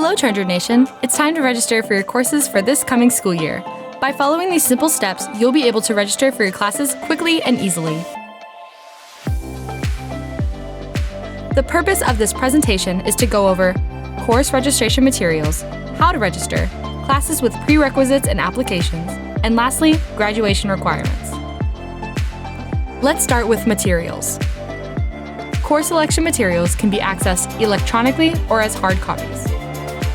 Hello, Charger Nation! It's time to register for your courses for this coming school year. By following these simple steps, you'll be able to register for your classes quickly and easily. The purpose of this presentation is to go over course registration materials, how to register, classes with prerequisites and applications, and lastly, graduation requirements. Let's start with materials. Course selection materials can be accessed electronically or as hard copies.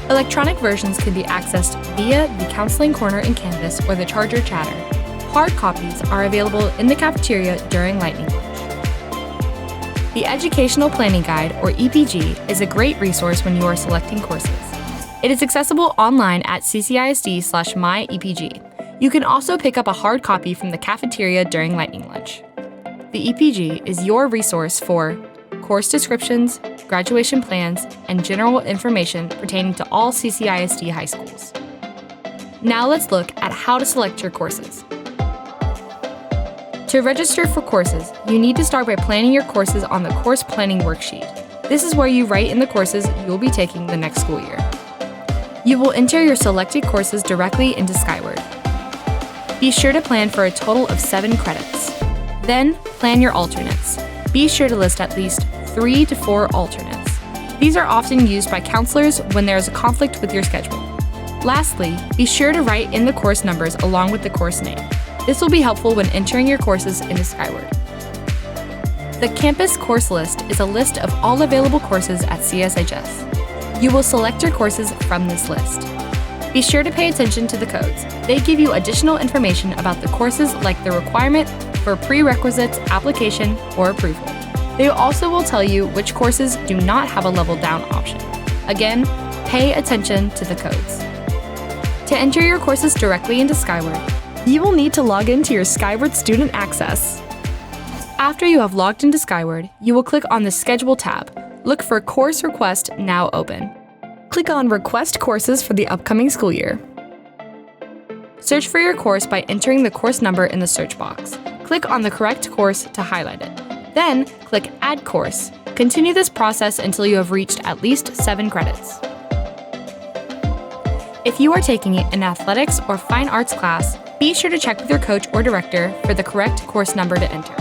Electronic versions can be accessed via the Counseling Corner in Canvas or the Charger Chatter. Hard copies are available in the cafeteria during Lightning Lunch. The Educational Planning Guide, or EPG, is a great resource when you are selecting courses. It is accessible online at ccisd/myepg. You can also pick up a hard copy from the cafeteria during Lightning Lunch. The EPG is your resource for course descriptions, graduation plans, and general information pertaining to all CCISD high schools. Now let's look at how to select your courses. To register for courses, you need to start by planning your courses on the course planning worksheet. This is where you write in the courses you'll be taking the next school year. You will enter your selected courses directly into Skyward. Be sure to plan for a total of 7 credits. Then, plan your alternates. Be sure to list at least 3 to 4 alternates. These are often used by counselors when there is a conflict with your schedule. Lastly, be sure to write in the course numbers along with the course name. This will be helpful when entering your courses into Skyward. The campus course list is a list of all available courses at CSHS. You will select your courses from this list. Be sure to pay attention to the codes. They give you additional information about the courses, like the requirement for prerequisites, application, or approval. They also will tell you which courses do not have a level down option. Again, pay attention to the codes. To enter your courses directly into Skyward, you will need to log into your Skyward Student Access. After you have logged into Skyward, you will click on the Schedule tab. Look for Course Request Now Open. Click on Request Courses for the upcoming school year. Search for your course by entering the course number in the search box. Click on the correct course to highlight it. Then, click Add Course. Continue this process until you have reached at least 7 credits. If you are taking an athletics or fine arts class, be sure to check with your coach or director for the correct course number to enter.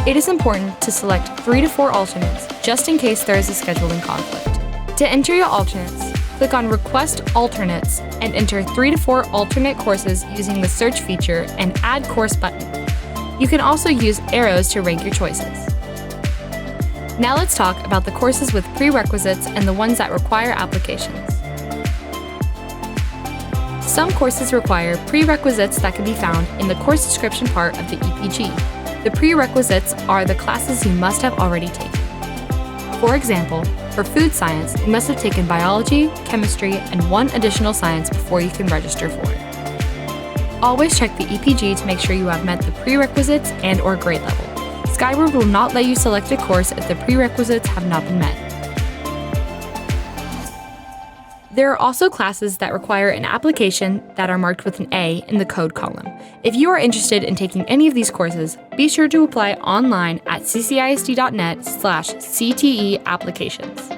It is important to select 3 to 4 alternates, just in case there is a scheduling conflict. To enter your alternates, click on Request Alternates and enter 3 to 4 alternate courses using the search feature and Add Course button. You can also use arrows to rank your choices. Now let's talk about the courses with prerequisites and the ones that require applications. Some courses require prerequisites that can be found in the course description part of the EPG. The prerequisites are the classes you must have already taken. For example, for food science, you must have taken biology, chemistry, and 1 additional science before you can register for it. Always check the EPG to make sure you have met the prerequisites and/or grade level. Skyward will not let you select a course if the prerequisites have not been met. There are also classes that require an application that are marked with an A in the code column. If you are interested in taking any of these courses, be sure to apply online at ccisd.net/CTE applications.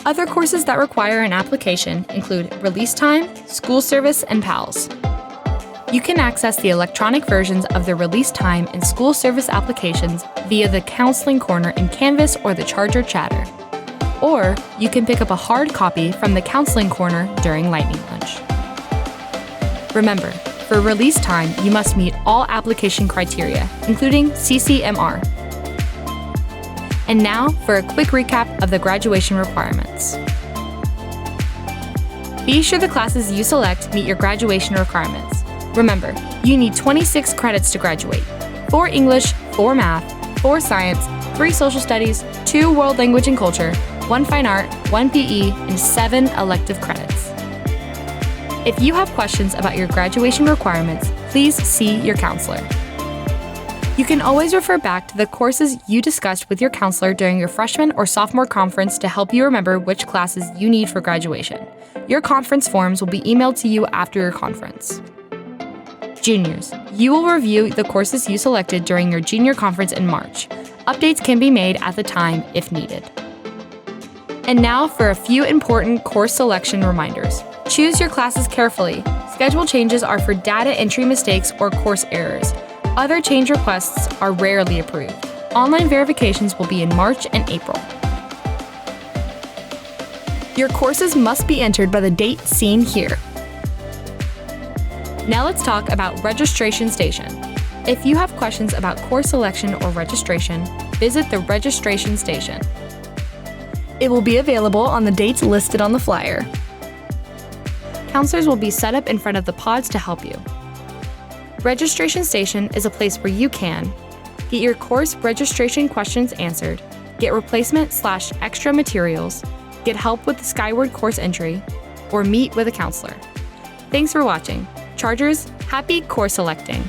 Other courses that require an application include Release Time, School Service, and PALS. You can access the electronic versions of the Release Time and School Service applications via the Counseling Corner in Canvas or the Charger Chatter. Or you can pick up a hard copy from the Counseling Corner during Lightning Lunch. Remember, for Release Time, you must meet all application criteria, including CCMR. And now for a quick recap of the graduation requirements. Be sure the classes you select meet your graduation requirements. Remember, you need 26 credits to graduate: 4 English, 4 Math, 4 Science, 3 Social Studies, 2 World Language and Culture, 1 Fine Art, 1 PE, and 7 elective credits. If you have questions about your graduation requirements, please see your counselor. You can always refer back to the courses you discussed with your counselor during your freshman or sophomore conference to help you remember which classes you need for graduation. Your conference forms will be emailed to you after your conference. Juniors, you will review the courses you selected during your junior conference in March. Updates can be made at the time if needed. And now for a few important course selection reminders. Choose your classes carefully. Schedule changes are for data entry mistakes or course errors. Other change requests are rarely approved. Online verifications will be in March and April. Your courses must be entered by the date seen here. Now let's talk about Registration Station. If you have questions about course selection or registration, visit the Registration Station. It will be available on the dates listed on the flyer. Counselors will be set up in front of the pods to help you. Registration Station is a place where you can get your course registration questions answered, get replacement/extra materials, get help with the Skyward course entry, or meet with a counselor. Thanks for watching. Chargers, happy course selecting!